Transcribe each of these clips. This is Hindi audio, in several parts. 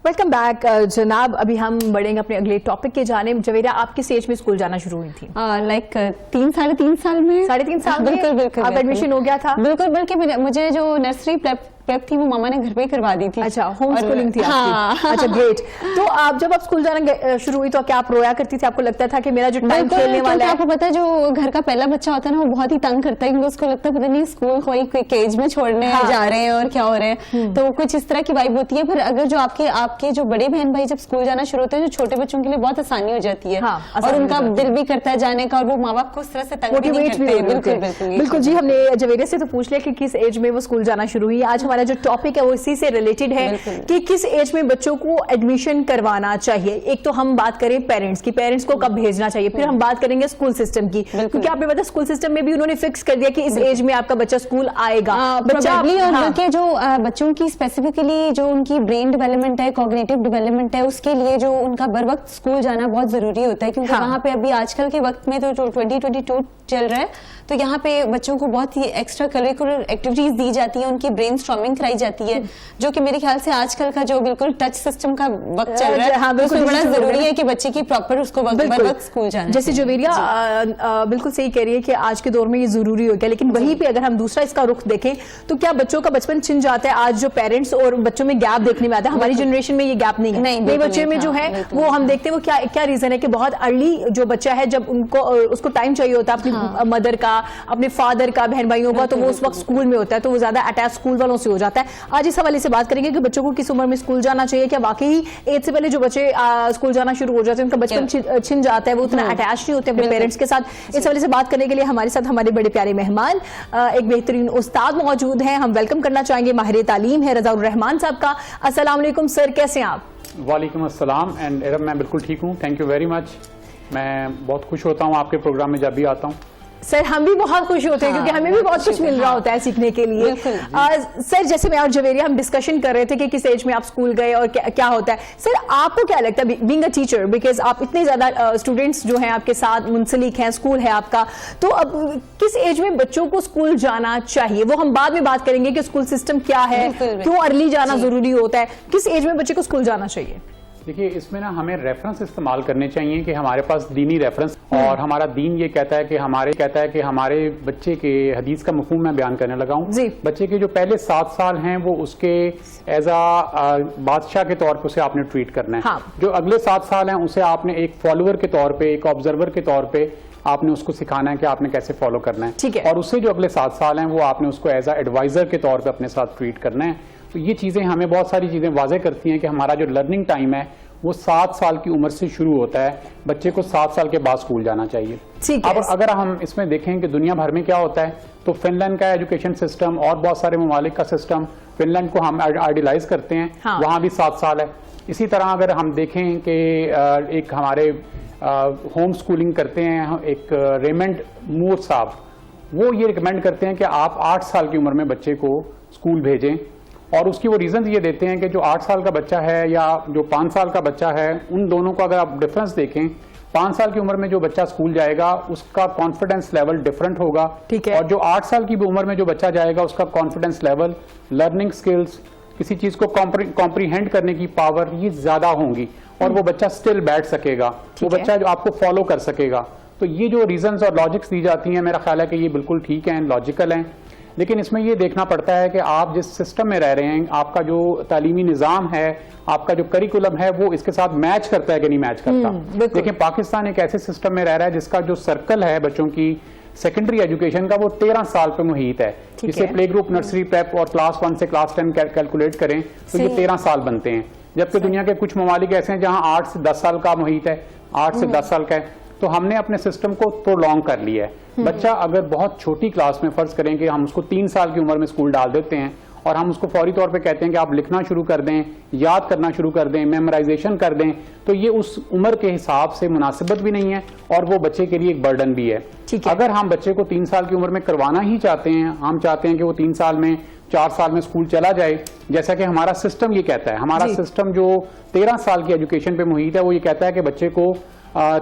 वेलकम बैक जनाब। अभी हम बढ़ेंगे अपने अगले टॉपिक के जाने। जवेरा, आप किस एज में स्कूल जाना शुरू हुई थी? लाइक 3-3.5 साल में। 3.5 साल में? बिल्कुल बिल्कुल। अब एडमिशन हो गया था? बिल्कुल, बल्कि मुझे जो नर्सरी प्रेप थी वो मामा ने घर पे ही करवा दी थी। अच्छा, होम स्कूलिंग थी हाँ। आपकी। अच्छा, ग्रेट। तो आप जब स्कूल जाना शुरू हुई तो क्या आप रोया करती थी? आपको लगता था कि मेरा जो टाइम खेलने वाला है? आपको पता है जो घर का पहला बच्चा होता है ना, वो बहुत ही तंग करता है, क्योंकि उसको लगता है पता नहीं स्कूल कोई केज में छोड़ने जा रहे हैं और क्या हो रहे हैं। तो कुछ इस तरह की वाइब होती है। फिर अगर जो आपके जो बड़े बहन भाई जब स्कूल जाना शुरू होते हैं, जो छोटे बच्चों के लिए बहुत आसानी हो जाती है और उनका दिल भी करता है जाने का, और वो माँ बाप को उस तरह से तंग नहीं करते। बिल्कुल जी। हमने जवेरा से तो पूछ लिया कि किस एज में वो स्कूल जाना शुरू हुई। आज हमारा जो टॉपिक है इसी से रिलेटेड है कि किस एज में बच्चों को एडमिशन करवाना चाहिए। एक तो हम बात करें पेरेंट्स की, पेरेंट्स को कब भेजना चाहिए, फिर हम बात करेंगे स्कूल सिस्टम की, क्योंकि आपने पता स्कूल सिस्टम में भी उन्होंने फिक्स कर दिया कि इस एज में आपका बच्चा स्कूल आएगा। बच्चा और बल्कि जो बच्चों की स्पेसिफिकली जो उनकी ब्रेन डेवलपमेंट है, कॉग्निटिव डेवलपमेंट है, उसके लिए जो उनका बर वक्त स्कूल जाना बहुत जरूरी होता है, क्योंकि वहां पे अभी आजकल के वक्त में तो जो 2022 चल रहा है, तो यहाँ पे बच्चों को बहुत ही एक्स्ट्रा करिकुलर एक्टिविटीज दी जाती है, उनकी ब्रेन स्टॉर्मिंग कराई जाती है, जो कि मेरे ख्याल से आजकल का जो बिल्कुल टच सिस्टम का वक्त चल रहा है, हाँ, उसमें बड़ा जरूरी है कि बच्चे की प्रॉपर उसको वक्त स्कूल जाना। जैसे जवेरिया बिल्कुल सही कह रही है कि आज के दौर में ये जरूरी हो गया, लेकिन वहीं पे अगर हम दूसरा इसका रुख देखें तो क्या बच्चों का बचपन छिन जाता है? आज जो पेरेंट्स और बच्चों में गैप देखने में आता है, हमारी जनरेशन में ये गैप नहीं है। नए बच्चे में जो है वो हम देखते हैं वो क्या रीजन है कि बहुत अर्ली जो बच्चा है, जब उनको उसको टाइम चाहिए होता है अपनी मदर का, अपने फादर का, बहन भाइयों का, तो वो उस वक्त स्कूल में होता है, तो वो ज्यादा अटैच स्कूल वालों से हो जाता है। आज इस हवाले से बात करेंगे कि बच्चों को किस उम्र में स्कूल जाना चाहिए। क्या वाकई एज से पहले जो बच्चे स्कूल जाना शुरू हो जाते हैं उनका बचपन छिन जाता है, वो उतना अटैच नहीं होते अपने पेरेंट्स के साथ? इस हवाले से बात करने के लिए हमारे साथ हमारे बड़े प्यारे मेहमान, एक बेहतरीन उस्ताद मौजूद हैं। हम वेलकम करना चाहेंगे माहिर तालीम है रज़ाउर रहमान साहब का। अस्सलाम वालेकुम सर, कैसे हैं आप? वालेकुम अस्सलाम। एंड एरब, मैं बिल्कुल ठीक हूँ, थैंक यू वेरी मच। मैं बहुत खुश होता हूँ आपके प्रोग्राम में जब भी आता हूँ। सर, हम भी बहुत खुश होते हैं, क्योंकि हमें भी बहुत कुछ मिल रहा होता है सीखने के लिए। सर, जैसे मैं और जवेरिया हम डिस्कशन कर रहे थे कि किस एज में आप स्कूल गए और क्या होता है। सर, आपको क्या लगता है बीइंग अ टीचर, बिकॉज आप इतने ज्यादा स्टूडेंट्स जो हैं आपके साथ मुंसलिक हैं, स्कूल है आपका, तो अब किस एज में बच्चों को स्कूल जाना चाहिए? वो हम बाद में बात करेंगे कि स्कूल सिस्टम क्या है, क्यों अर्ली जाना जरूरी होता है, किस एज में बच्चे को स्कूल जाना चाहिए? देखिए, इसमें ना हमें रेफरेंस इस्तेमाल करने चाहिए कि हमारे पास दीनी रेफरेंस, और हमारा दीन ये कहता है कि हमारे बच्चे के हदीस का मफहूम मैं बयान करने लगा हूँ। बच्चे के जो पहले 7 साल हैं वो उसके एज आ बादशाह के तौर पर उसे आपने ट्रीट करना है। जो अगले 7 साल हैं उसे आपने एक फॉलोअर के तौर पर, एक ऑब्जर्वर के तौर पर आपने उसको सिखाना है कि आपने कैसे फॉलो करना है। और उससे जो अगले 7 साल हैं वो आपने उसको एज आ एडवाइजर के तौर पर अपने साथ ट्रीट करना है। तो ये चीज़ें हमें बहुत सारी चीज़ें वाज़ेह करती हैं कि हमारा जो लर्निंग टाइम है वो 7 साल की उम्र से शुरू होता है। बच्चे को 7 साल के बाद स्कूल जाना चाहिए। अब अगर हम इसमें देखें कि दुनिया भर में क्या होता है, तो फिनलैंड का एजुकेशन सिस्टम और बहुत सारे ममालिक का सिस्टम, फिनलैंड को हम आइडियलाइज करते हैं, वहाँ भी 7 साल है। इसी तरह अगर हम देखें कि एक हमारे होम स्कूलिंग करते हैं एक रेमंड मूर साहब, वो ये रिकमेंड करते हैं कि आप 8 साल की उम्र में बच्चे को स्कूल भेजें। और उसकी वो रीजन ये देते हैं कि जो 8 साल का बच्चा है या जो 5 साल का बच्चा है, उन दोनों को अगर आप डिफरेंस देखें, 5 साल की उम्र में जो बच्चा स्कूल जाएगा उसका कॉन्फिडेंस लेवल डिफरेंट होगा, और जो 8 साल की उम्र में जो बच्चा जाएगा उसका कॉन्फिडेंस लेवल, लर्निंग स्किल्स, किसी चीज को कॉम्प्रीहेंड करने की पावर ये ज्यादा होंगी, और वो बच्चा स्टिल बैठ सकेगा, वो बच्चा जो आपको फॉलो कर सकेगा। तो ये जो रीजंस और लॉजिक्स दी जाती हैं, मेरा ख्याल है कि ये बिल्कुल ठीक है, लॉजिकल हैं। लेकिन इसमें ये देखना पड़ता है कि आप जिस सिस्टम में रह रहे हैं, आपका जो तालीमी निज़ाम है, आपका जो करिकुलम है, वो इसके साथ मैच करता है कि नहीं मैच करता। देखिए, पाकिस्तान एक ऐसे सिस्टम में रह रहा है जिसका जो सर्कल है बच्चों की सेकेंडरी एजुकेशन का, वो 13 साल पे मुहित है। जिसे प्ले ग्रुप, नर्सरी, प्रेप और क्लास 1 से क्लास 10 कैलकुलेट करें तो ये 13 साल बनते हैं। जबकि दुनिया के कुछ ममालिक ऐसे हैं जहाँ 8 से 10 साल का मुहित है, 8 से 10 साल का है। तो हमने अपने सिस्टम को प्रोलॉन्ग कर लिया है। बच्चा अगर बहुत छोटी क्लास में, फर्ज करें कि हम उसको 3 साल की उम्र में स्कूल डाल देते हैं और हम उसको फौरी तौर पे कहते हैं कि आप लिखना शुरू कर दें, याद करना शुरू कर दें, मेमोराइजेशन कर दें, तो ये उस उम्र के हिसाब से मुनासिबत भी नहीं है और वो बच्चे के लिए एक बर्डन भी है। अगर हम बच्चे को 3 साल की उम्र में करवाना ही चाहते हैं, हम चाहते हैं कि वो 3 साल में 4 साल में स्कूल चला जाए, जैसा कि हमारा सिस्टम ये कहता है। हमारा सिस्टम जो 13 साल की एजुकेशन पे मुहित है वो ये कहता है कि बच्चे को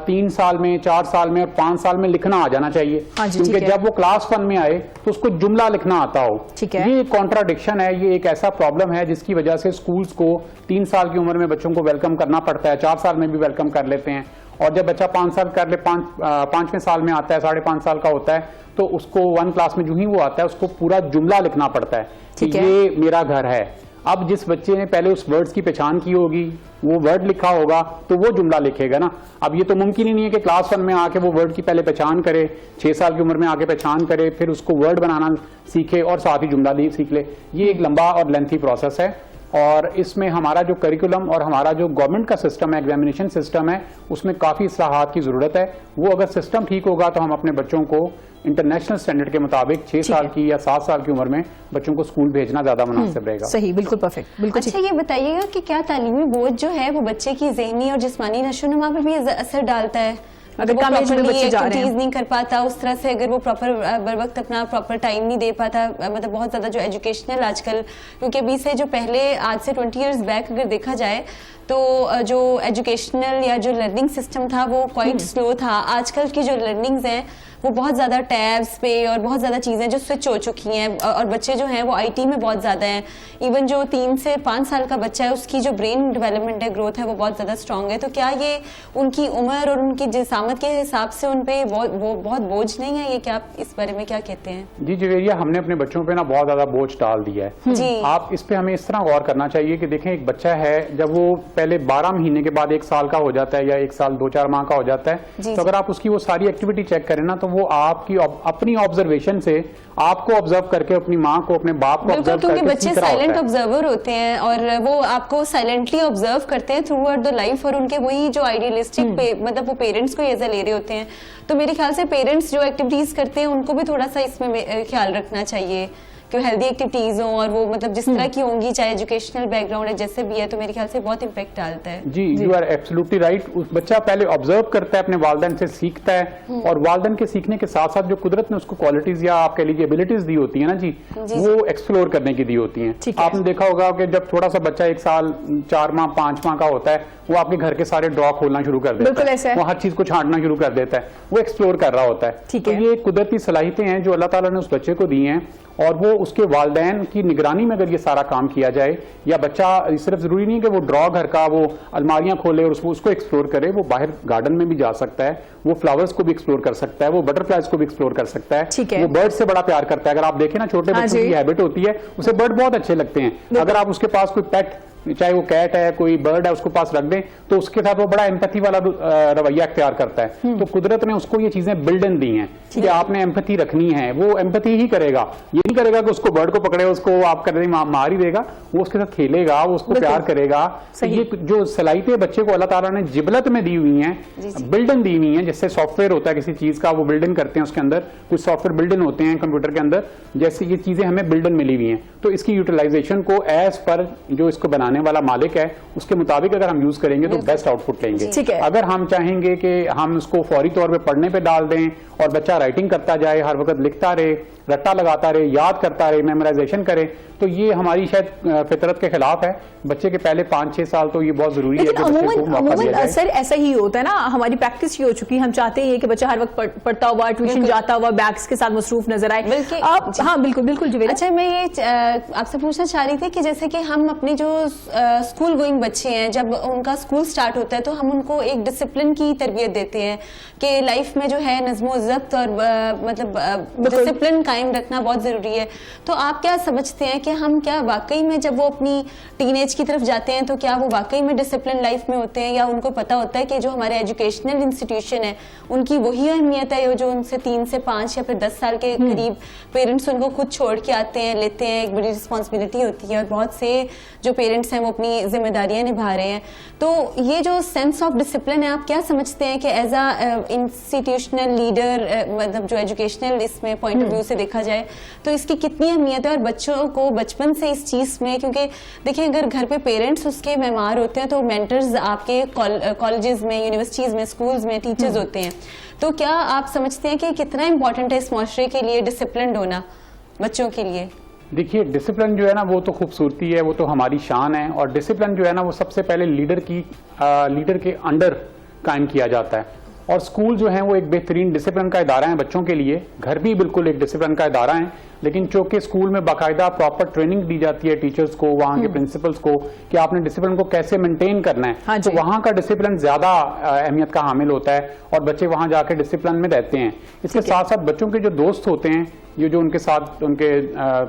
3 साल में, 4 साल में और 5 साल में लिखना आ जाना चाहिए, क्योंकि जब वो क्लास 1 में आए तो उसको जुमला लिखना आता हो। ये एक कॉन्ट्राडिक्शन है, ये एक ऐसा प्रॉब्लम है जिसकी वजह से स्कूल्स को 3 साल की उम्र में बच्चों को वेलकम करना पड़ता है, 4 साल में भी वेलकम कर लेते हैं, और जब बच्चा 5 साल कर ले, 5वें साल में आता है, 5.5 साल का होता है, तो उसको 1 क्लास में जो ही वो आता है उसको पूरा जुमला लिखना पड़ता है कि ये मेरा घर है। अब जिस बच्चे ने पहले उस वर्ड्स की पहचान की होगी, वो वर्ड लिखा होगा, तो वो जुमला लिखेगा ना। अब ये तो मुमकिन ही नहीं है कि क्लास 1 में आके वो वर्ड की पहले पहचान करे, 6 साल की उम्र में आके पहचान करे, फिर उसको वर्ड बनाना सीखे और साथ ही जुमला सीख ले। ये एक लंबा और लेंथी प्रोसेस है, और इसमें हमारा जो करिकुलम और हमारा जो गवर्नमेंट का सिस्टम है, एग्जामिनेशन सिस्टम है, उसमें काफ़ी इस्लाहात की ज़रूरत है। वो अगर सिस्टम ठीक होगा तो हम अपने बच्चों को इंटरनेशनल स्टैंडर्ड के मुताबिक 6 साल की या 7 साल की उम्र में बच्चों को स्कूल भेजना ज्यादा मुनासिब रहेगा। सही, बिल्कुल परफेक्ट, बिल्कुल। अच्छा, ये बताइएगा कि क्या तालीमी बोझ जो है वो बच्चे की ज़हनी और जिस्मानी नशोनुमा पर भी असर डालता है? अगर कम एज में बच्चे जा रहे हैं, नहीं कर पाता उस तरह से, अगर वो प्रॉपर बर वक्त अपना प्रॉपर टाइम नहीं दे पाता, मतलब बहुत ज्यादा जो एजुकेशनल आजकल, क्योंकि अभी से जो पहले आज से 20 इयर्स बैक अगर देखा जाए तो जो एजुकेशनल या जो लर्निंग सिस्टम था वो क्वाइट स्लो था। आजकल की जो लर्निंग्स हैं वो बहुत ज्यादा टैब्स पे और बहुत ज्यादा चीजें जो स्विच हो चुकी हैं, और बच्चे जो हैं वो आईटी में बहुत ज्यादा हैं। इवन जो 3 से 5 साल का बच्चा है उसकी जो ब्रेन डेवलपमेंट है, ग्रोथ है, वो बहुत ज्यादा स्ट्रांग है। तो क्या ये उनकी उम्र और उनकी जिसामत के हिसाब से उन पे वो बहुत बोझ नहीं है? ये क्या आप इस बारे में क्या कहते हैं? जी जवेरिया, हमने अपने बच्चों पे ना बहुत ज्यादा बोझ डाल दिया है जी। आप इस पे हमें इस तरह गौर करना चाहिए कि देखें, एक बच्चा है जब वो पहले 12 महीने के बाद 1 साल का हो जाता है या 1 साल 2-4 माह का हो जाता है, तो अगर आप उसकी वो सारी एक्टिविटी चेक करें ना, तो वो आपकी अपनी ऑब्जर्वेशन से आपको ऑब्जर्व करके, अपनी माँ को, अपने बाप को ऑब्जर्व करके, बच्चे साइलेंट ऑब्जर्वर होते हैं और वो आपको साइलेंटली ऑब्जर्व करते हैं थ्रू आउट द लाइफ, और उनके वही जो आइडियलिस्टिक मतलब वो पेरेंट्स को ऐसा ले रहे होते हैं। तो मेरे ख्याल से पेरेंट्स जो एक्टिविटीज करते हैं उनको भी थोड़ा सा इसमें ख्याल रखना चाहिए कि हेल्दी एक्टिविटीज हो, और वो मतलब जिस तरह की होंगी, चाहे एजुकेशनल बैकग्राउंड है जैसे भी है, तो मेरे ख्याल से बहुत इम्पैक्ट डालता है। जी, यू आर एब्सोल्युटली राइट। बच्चा पहले ऑब्जर्व करता है, अपने वालिदैन से सीखता है, और वालिदैन के सीखने के साथ साथ जो कुदरत ने उसको क्वालिटीज या आप कह लीजिए एबिलिटीज दी होती है ना जी, वो एक्सप्लोर करने की दी होती है। आपने देखा होगा कि जब थोड़ा सा बच्चा 1 साल 4 माह 5 माह का होता है, वो आपके घर के सारे ड्रॉ खोलना शुरू कर देता है, वो हर चीज को छांटना शुरू कर देता है, वो एक्सप्लोर कर रहा होता है। तो ये कुदरती सलाहियतें हैं जो अल्लाह ताला ने उस बच्चे को दी हैं, और वो उसके वालिदैन की निगरानी में अगर ये सारा काम किया जाए, या बच्चा सिर्फ जरूरी नहीं कि वो ड्रॉ घर का वो अलमारियां खोले और उसको एक्सप्लोर करे, वो बाहर गार्डन में भी जा सकता है, वो फ्लावर्स को भी एक्सप्लोर कर सकता है, वो बटरफ्लाइज को भी एक्सप्लोर कर सकता है, वो बर्ड से बड़ा प्यार करता है। अगर आप देखें ना, छोटे बच्चों की हैबिट होती है, उसे बर्ड बहुत अच्छे लगते हैं। अगर आप उसके पास कोई पेट, चाहे वो कैट है, कोई बर्ड है, उसको पास रख दें तो उसके साथ वो बड़ा एम्पैथी वाला रवैया अख्तियार करता है। तो कुदरत ने उसको ये चीजें बिल्ड इन दी हैं कि आपने एम्पैथी रखनी है, वो एम्पैथी ही करेगा। ये नहीं करेगा कि उसको बर्ड को पकड़े, उसको आप कर मार ही देगा, वो उसके साथ खेलेगा, वो उसको प्यार करेगा। ये जो सलाहितें बच्चे को अल्लाह ताला ने जिबलत में दी हुई हैं, बिल्ड इन दी हुई हैं, जैसे सॉफ्टवेयर होता है किसी चीज का, वो बिल्ड इन करते हैं, उसके अंदर कुछ सॉफ्टवेयर बिल्ड इन होते हैं कंप्यूटर के अंदर, जैसे ये चीजें हमें बिल्ड इन मिली हुई हैं। तो इसकी यूटिलाइजेशन को एज पर जो इसको बनाने वाला मालिक है उसके मुताबिक अगर हम यूज करेंगे तो बेस्ट आउटपुट लेंगे। अगर हम चाहेंगे कि हम इसको फौरी तौर पे पढ़ने पे डाल दें और बच्चा राइटिंग करता जाए, हर वक्त लिखता रहे, रट्टा लगाता रहे, याद करता रहे, मेमोराइजेशन करे, तो ये हमारी शायद फितरत के खिलाफ है। बच्चे के पहले 5-6 साल तो ये बहुत जरूरी है कि बच्चे को मौका दिया जाए। सर ऐसा ही होता है ना, हमारी प्रैक्टिस ये हो चुकी है, हम चाहते हैं कि बच्चा हर वक्त पढ़ता हुआ, ट्यूशन जाता हुआ, बैग्स के साथ मसरूफ नजर आए। हाँ बिल्कुल बिल्कुल जी। अच्छा, मैं ये आपसे पूछना चाह रही थी कि जैसे कि हम अपने जो स्कूल गोइंग बच्चे हैं, जब उनका स्कूल स्टार्ट होता है तो हम उनको एक डिसिप्लिन की तरबियत देते हैं कि लाइफ में जो है नज़्मो ज़ब्त और मतलब डिसिप्लिन कायम रखना बहुत जरूरी है। तो आप क्या समझते हैं कि हम क्या वाकई में जब वो अपनी टीनेज की तरफ जाते हैं तो क्या वो वाकई में डिसिप्लिन लाइफ में होते हैं, या उनको पता होता है कि जो हमारे एजुकेशनल इंस्टीट्यूशन है उनकी वही अहमियत है जो उनसे 3 से 5 या फिर 10 साल के करीब पेरेंट्स उनको खुद छोड़ के आते हैं, लेते हैं, एक बड़ी रिस्पॉन्सिबिलिटी होती है, और बहुत से जो पेरेंट्स हैं वो अपनी जिम्मेदारियां निभा रहे हैं। तो ये जो सेंस ऑफ डिसिप्लिन है, आप क्या समझते हैं कि एज अ इंस्टीट्यूशनल लीडर, मतलब जो एजुकेशनल इसमें पॉइंट ऑफ व्यू से देखा जाए तो इसकी कितनी अहमियत है, और बच्चों को बचपन से इस चीज में, क्योंकि देखिए अगर घर पे पेरेंट्स उसके मेहमान होते हैं तो मेंटर्स आपके कॉलेजेस में, यूनिवर्सिटीज में, स्कूल्स में टीचर्स होते हैं, तो क्या आप समझते हैं कि कितना इंपॉर्टेंट है इस माशरे के लिए डिसिप्लिन्ड होना बच्चों के लिए? देखिए, डिसिप्लिन जो है ना वो तो खूबसूरती है, वो तो हमारी शान है। और डिसिप्लिन जो है ना वो सबसे पहले लीडर के अंडर कायम किया जाता है। और स्कूल जो है वो एक बेहतरीन डिसिप्लिन का इदारा है बच्चों के लिए। घर भी बिल्कुल एक डिसिप्लिन का इदारा है, लेकिन चूंकि स्कूल में बाकायदा प्रॉपर ट्रेनिंग दी जाती है टीचर्स को, वहाँ के प्रिंसिपल्स को, कि आपने डिसिप्लिन को कैसे मेंटेन करना है। हाँ, तो वहाँ का डिसिप्लिन ज्यादा अहमियत का हामिल होता है और बच्चे वहाँ जाके डिसिप्लिन में रहते हैं। इसके साथ साथ बच्चों के जो दोस्त होते हैं, ये जो उनके साथ उनके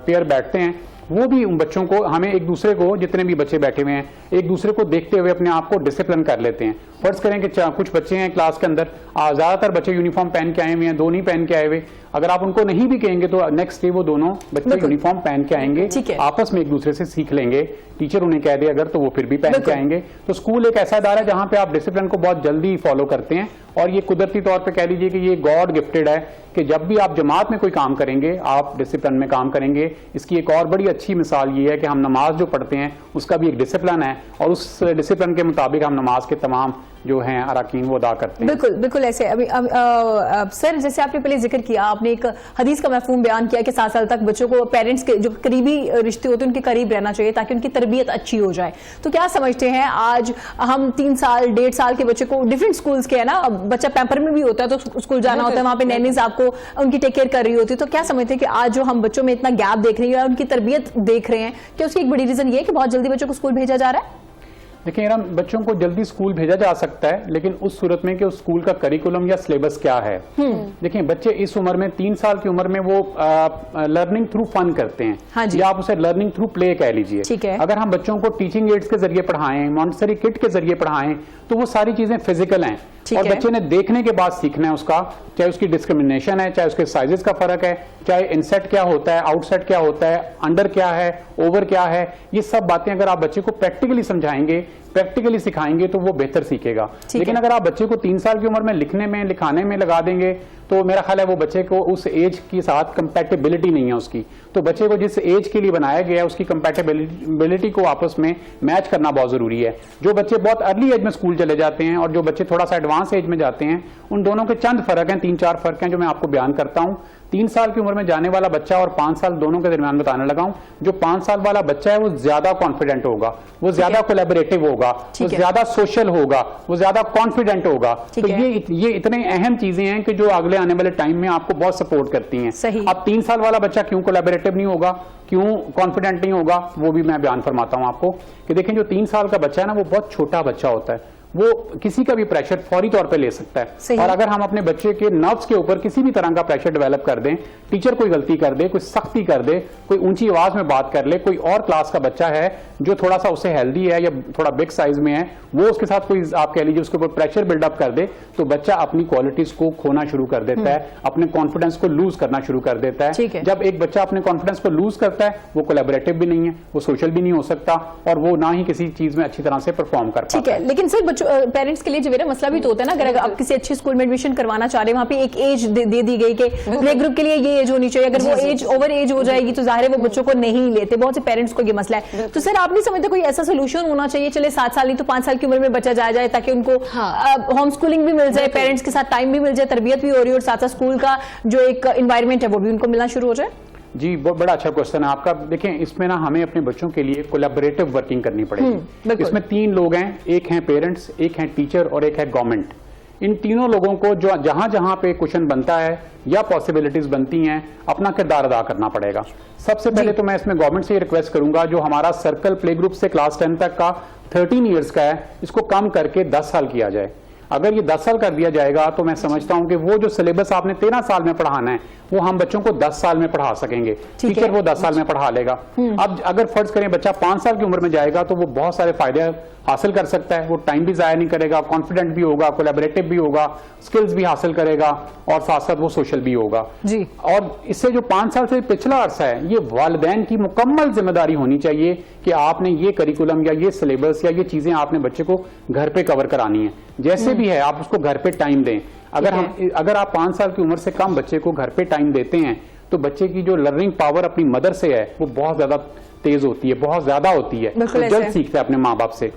पेयर बैठते हैं, वो भी उन बच्चों को, हमें एक दूसरे को, जितने भी बच्चे बैठे हुए हैं, एक दूसरे को देखते हुए अपने आप को डिसिप्लिन कर लेते हैं। फर्ज करें कि कुछ बच्चे हैं क्लास के अंदर, ज्यादातर बच्चे यूनिफॉर्म पहन के आए हुए हैं, दो नहीं पहन के आए हुए। अगर आप उनको नहीं भी कहेंगे तो नेक्स्ट डे वो दोनों बच्चे यूनिफॉर्म पहन के आएंगे, आपस में एक दूसरे से सीख लेंगे। टीचर उन्हें कह दे अगर तो वो फिर भी पहन के आएंगे। तो स्कूल एक ऐसा इदारा है जहां पे आप डिसिप्लिन को बहुत जल्दी फॉलो करते हैं। और ये कुदरती तौर पे कह लीजिए कि ये गॉड गिफ्टेड है कि जब भी आप जमात में कोई काम करेंगे आप डिसिप्लिन में काम करेंगे। इसकी एक और बड़ी अच्छी मिसाल ये है कि हम नमाज जो पढ़ते हैं उसका भी एक डिसिप्लिन है, और उस डिसिप्लिन के मुताबिक हम नमाज के तमाम जो हैं अराकीन वो अदा करते हैं। बिल्कुल बिल्कुल ऐसे। अभी सर, जैसे आपने पहले जिक्र किया, आपने एक हदीस का मफहूम बयान किया कि 7 साल तक बच्चों को पेरेंट्स के जो करीबी रिश्ते होते हैं उनके करीब रहना चाहिए ताकि उनकी तरबियत अच्छी हो जाए। तो क्या समझते हैं, आज हम 3 साल 1.5 साल के बच्चे को, डिफरेंट स्कूल्स के है ना, बच्चा पैम्पर में भी होता है तो स्कूल जाना होता है, वहां पे नैनीज आपको उनकी टेक केयर कर रही होती है। तो क्या समझते हैं कि आज जो हम बच्चों में इतना गैप देख रहे हैं, उनकी तरबियत देख रहे हैं, क्या उसकी एक बड़ी रीजन ये है कि बहुत जल्दी बच्चों को स्कूल भेजा जा रहा है? देखिए, बच्चों को जल्दी स्कूल भेजा जा सकता है, लेकिन उस सूरत में कि उस स्कूल का करिकुलम या सिलेबस क्या है। देखिए, बच्चे इस उम्र में 3 साल की उम्र में वो लर्निंग थ्रू फन करते हैं। हाँ, या आप उसे लर्निंग थ्रू प्ले कह लीजिए। अगर हम बच्चों को टीचिंग एड्स के जरिए पढ़ाएं, मॉन्टेसरी किट के जरिए पढ़ाएं, तो वो सारी चीजें फिजिकल हैं और बच्चे ने देखने के बाद सीखना है उसका, चाहे उसकी डिस्क्रिमिनेशन है, चाहे उसके साइजेस का फर्क है, चाहे इनसेट क्या होता है, आउटसेट क्या होता है, अंडर क्या है, ओवर क्या है। ये सब बातें अगर आप बच्चे को प्रैक्टिकली समझाएंगे, प्रैक्टिकली सिखाएंगे तो वो बेहतर सीखेगा। लेकिन अगर आप बच्चे को 3 साल की उम्र में लिखने में, लिखाने में लगा देंगे तो मेरा ख्याल है वो बच्चे को उस एज के साथ कंपैटिबिलिटी नहीं है उसकी। तो बच्चे को जिस एज के लिए बनाया गया है उसकी कंपैटिबिलिटी को आपस में मैच करना बहुत जरूरी है। जो बच्चे बहुत अर्ली एज में स्कूल चले जाते हैं और जो बच्चे थोड़ा सा एडवांस एज में जाते हैं, उन दोनों के चंद फर्क हैं, 3-4 फर्क हैं जो मैं आपको बयान करता हूं। 3 साल की उम्र में जाने वाला बच्चा और 5 साल दोनों के दरमियान बताने लगा हूं। जो 5 साल वाला बच्चा है वो ज्यादा कॉन्फिडेंट होगा, वो ज्यादा कोलैबोरेटिव होगा, वो ज्यादा सोशल होगा, वो ज्यादा कॉन्फिडेंट होगा। तो ये इतने अहम चीजें हैं कि जो अगले आने वाले टाइम में आपको बहुत सपोर्ट करती हैं। अब 3 साल वाला बच्चा क्यों कोलैबोरेटिव नहीं होगा, क्यों कॉन्फिडेंट नहीं होगा, वो भी मैं बयान फरमाता हूं आपको कि देखें, जो 3 साल का बच्चा है ना वो बहुत छोटा बच्चा होता है, वो किसी का भी प्रेशर फौरी तौर पे ले सकता है। और अगर हम अपने बच्चे के नर्व्स के ऊपर किसी भी तरह का प्रेशर डेवलप कर दें, टीचर कोई गलती कर दे, कोई सख्ती कर दे, कोई ऊंची आवाज में बात कर ले, कोई और क्लास का बच्चा है जो थोड़ा सा उससे हेल्दी है या थोड़ा बिग साइज में है, वो उसके साथ कोई आप कह लीजिए उसके ऊपर प्रेशर बिल्डअप कर दे, तो बच्चा अपनी क्वालिटीज को खोना शुरू कर देता है, अपने कॉन्फिडेंस को लूज करना शुरू कर देता है। जब एक बच्चा अपने कॉन्फिडेंस को लूज करता है, वो कोलैबोरेटिव भी नहीं है, वो सोशल भी नहीं हो सकता, और वो ना ही किसी चीज में अच्छी तरह से परफॉर्म कर पाता है। लेकिन सर, बच्चों पेरेंट्स के लिए जो मेरा मसला भी तो होता है ना, अगर आप किसी अच्छी स्कूल में एडमिशन करवाना चाह रहे हैं, वहां पे एक एज दे दी गई कि प्ले ग्रुप के लिए ये एज होनी चाहिए, अगर वो एज ओवर एज हो जाएगी तो जाहिर है वो बच्चों को नहीं लेते। बहुत से पेरेंट्स को ये मसला है। तो सर, आप नहीं समझते कोई ऐसा सोल्यूशन होना चाहिए, चले 7 साल नहीं तो 5 साल की उम्र में बच्चा जाए ताकि उनको होम स्कूलिंग भी मिल जाए, पेरेंट्स के साथ टाइम भी मिल जाए, तरबियत भी हो रही है और साथ साथ स्कूल का जो एक एनवायरमेंट है वो भी उनको मिलना शुरू हो जाए? जी, बहुत बड़ा अच्छा क्वेश्चन है आपका। देखें, इसमें ना हमें अपने बच्चों के लिए कोलैबोरेटिव वर्किंग करनी पड़ेगी। इसमें 3 लोग हैं, एक हैं पेरेंट्स, एक हैं टीचर और एक है गवर्नमेंट। इन तीनों लोगों को जो जहां जहां पे क्वेश्चन बनता है या पॉसिबिलिटीज बनती हैं, अपना किरदार अदा करना पड़ेगा। सबसे पहले तो मैं इसमें गवर्नमेंट से रिक्वेस्ट करूंगा, जो हमारा सर्कल प्ले ग्रुप से क्लास 10 तक का 13 ईयर्स का है, इसको कम करके 10 साल किया जाए। अगर ये 10 साल कर दिया जाएगा तो मैं समझता हूं कि वो जो सिलेबस आपने 13 साल में पढ़ाना है वो हम बच्चों को 10 साल में पढ़ा सकेंगे। टीचर वो 10 साल में पढ़ा लेगा। अब अगर फर्ज करें बच्चा 5 साल की उम्र में जाएगा तो वो बहुत सारे फायदे हासिल कर सकता है। वो टाइम भी जाया नहीं करेगा, कॉन्फिडेंट भी होगा, कोलैबोरेटिव भी होगा, स्किल्स भी हासिल करेगा और साथ साथ वो सोशल भी होगा जी। और इससे जो 5 साल से पिछला अरसा है, ये वालिदैन की मुकम्मल जिम्मेदारी होनी चाहिए कि आपने ये करिकुलम या ये सिलेबस या ये चीजें आपने बच्चे को घर पे कवर करानी है। जैसे भी है आप उसको घर पे टाइम दें। अगर आप 5 साल की उम्र से कम बच्चे को घर पे टाइम देते हैं तो बच्चे की जो लर्निंग पावर अपनी मदर से है वो बहुत ज्यादा तेज होती है, बहुत ज्यादा होती है, तो जल्द सीखता है अपने माँ बाप से।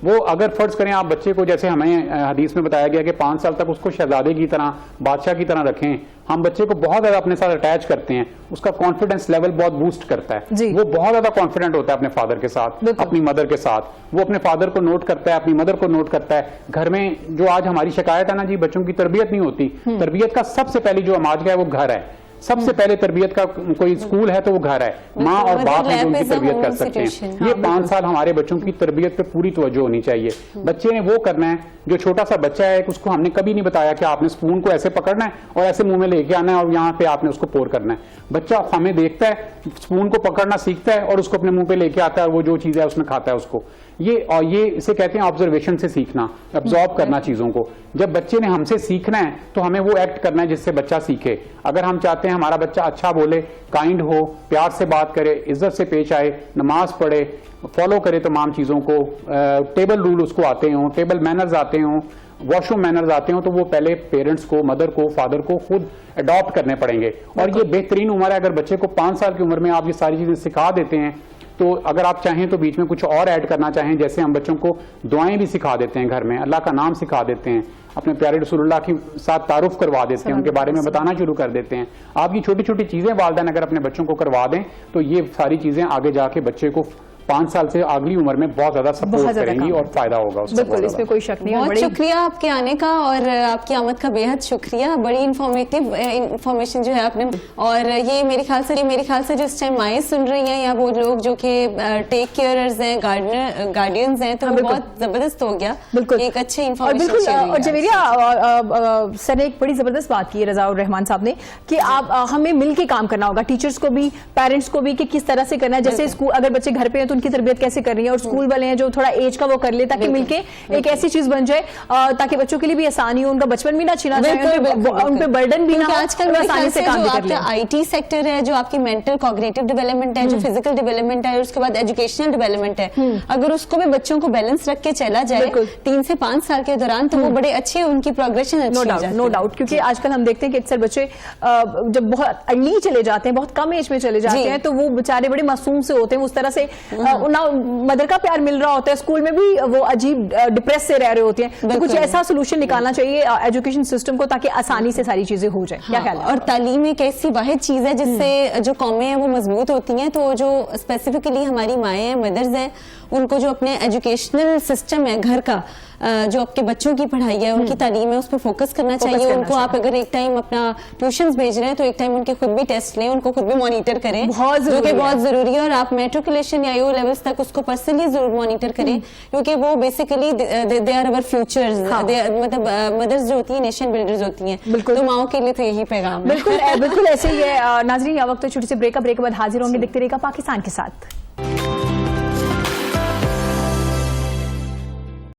वो अगर फर्ज करें आप बच्चे को, जैसे हमें हदीस में बताया गया कि 5 साल तक उसको शहजादे की तरह, बादशाह की तरह रखें, हम बच्चे को बहुत ज्यादा अपने साथ अटैच करते हैं, उसका कॉन्फिडेंस लेवल बहुत बूस्ट करता है, वो बहुत ज्यादा कॉन्फिडेंट होता है अपने फादर के साथ, अपनी मदर के साथ, वो अपने फादर को नोट करता है, अपनी मदर को नोट करता है। घर में जो आज हमारी शिकायत है ना जी, बच्चों की तरबियत नहीं होती, तरबियत का सबसे पहली जो अमाज का है वो घर है। सबसे पहले तरबियत का कोई स्कूल है तो वो घर है, माँ और बाप है जो उनकी तरबियत कर सकते हैं। ये 5 साल हमारे बच्चों की तरबियत पे पूरी तवज्जो होनी चाहिए। बच्चे ने वो करना है, जो छोटा सा बच्चा है उसको हमने कभी नहीं बताया कि आपने स्पून को ऐसे पकड़ना है और ऐसे मुंह में लेके आना है और यहाँ पे आपने उसको पोर करना है। बच्चा हमें देखता है, स्पून को पकड़ना सीखता है और उसको अपने मुंह पे लेके आता है, वो जो चीज है उसमें खाता है उसको। ये इसे कहते हैं ऑब्जर्वेशन से सीखना, एब्जॉर्ब करना चीजों को। जब बच्चे ने हमसे सीखना है तो हमें वो एक्ट करना है जिससे बच्चा सीखे। अगर हम चाहते हैं हमारा बच्चा अच्छा बोले, काइंड हो, प्यार से बात करे, इज्जत से पेश आए, नमाज पढ़े, फॉलो करे तमाम चीजों को, टेबल रूल उसको आते हों, टेबल मैनर्स आते हों, वॉशरूम मैनर्स आते हो, तो वो पहले पेरेंट्स को, मदर को, फादर को खुद अडॉप्ट करने पड़ेंगे। और ये बेहतरीन उम्र है, अगर बच्चे को 5 साल की उम्र में आप ये सारी चीजें सिखा देते हैं तो अगर आप चाहें तो बीच में कुछ और ऐड करना चाहें, जैसे हम बच्चों को दुआएं भी सिखा देते हैं घर में, अल्लाह का नाम सिखा देते हैं, अपने प्यारे रसूलुल्लाह के साथ तारुफ करवा देते हैं, उनके बारे में बताना शुरू कर देते हैं। आप ये छोटी छोटी चीजें वालिदैन अगर अपने बच्चों को करवा दें तो ये सारी चीजें आगे जाके बच्चे को 5 साल से अगली उम्र में बहुत ज्यादा सपोर्ट करेंगी और फायदा होगा उसका। बिल्कुल, इसमें कोई शक नहीं है। बहुत शुक्रिया आपके आने का और आपकी आमद का बेहद शुक्रिया। बड़ी इंफॉर्मेटिव इंफॉर्मेशन जो है आपने, और ये मेरे ख्याल से जिस टाइम माएँ सुन रही हैं या वो लोग जो कि टेक केयरर्स हैं, गार्डियंस हैं, तो वो बहुत जबरदस्त हो गया। बिल्कुल, एक अच्छे इंफॉर्मेशन। बिल्कुल, और जवेरिया सर ने एक बड़ी जबरदस्त बात की है, रजा और रहमान साहब ने, कि आप हमें मिलके काम करना होगा, टीचर्स को भी, पेरेंट्स को भी, कि किस तरह से करना है। जैसे स्कूल अगर बच्चे घर पे हैं तो उनकी तरबियत कैसे कर रही है, और स्कूल वाले हैं जो थोड़ा एज का वो कर ले, ताकि मिलके एक ऐसी चीज बन जाए ताकि बच्चों के लिए भी आसानी हो, उनका बचपन भी ना छीना जाए, उन पे बर्डन भी ना हो, आजकल आसानी से काम कर ले। आईटी सेक्टर है, जो आपकी मेंटल कॉग्निटिव डेवलपमेंट है, जो फिजिकल डेवलपमेंट है, उसके बाद एजुकेशनल डेवलपमेंट है, अगर उसको भी बच्चों को बैलेंस रख के चला जाए 3 से 5 साल के दौरान, तो वो बड़े अच्छे, उनकी प्रोग्रेशन अच्छी हो जाती है। नो डाउट, क्योंकि आजकल हम देखते हैं कि अक्सर बच्चे जब बहुत अर्ली चले जाते हैं, बहुत कम एज में चले जाते हैं, तो वो बेचारे बड़े मासूम से होते हैं, उस तरह से ना मदर का प्यार मिल रहा होता है, स्कूल में भी वो अजीब डिप्रेस से रह रहे होते हैं। तो कुछ ऐसा सोल्यूशन निकालना चाहिए एजुकेशन सिस्टम को, ताकि आसानी से सारी चीजें हो जाए। क्या ख्याल है? और तालीम एक ऐसी वाहिद चीज है जिससे जो कौमें हैं वो मजबूत होती हैं। तो जो स्पेसिफिकली हमारी माएँ हैं, मदर्स हैं, उनको जो अपने एजुकेशनल सिस्टम है घर का, जो आपके बच्चों की पढ़ाई है, उनकी तालीम है, उस पर फोकस करना चाहिए। उनको आप अगर एक टाइम अपना ट्यूशंस भेज रहे हैं तो एक टाइम उनके खुद भी टेस्ट लें, उनको खुद भी मॉनिटर करें, जो कि बहुत जरूरी है। और आप मेट्रिकुलेशन या ईओ लेवल्स तक उसको पर्सनली जरूर मॉनिटर करें, क्योंकि वो basically they are our futures, मतलब मदर्स जो होती है नेशन बिल्डर्स होती हैं, तो माओ के लिए तो यही पैगाम है। बिल्कुल ऐसे ही है। नाजरीन, या वक्त छोटी सी ब्रेक के बाद हाजिर होंगे, देखते रहेगा पाकिस्तान के साथ।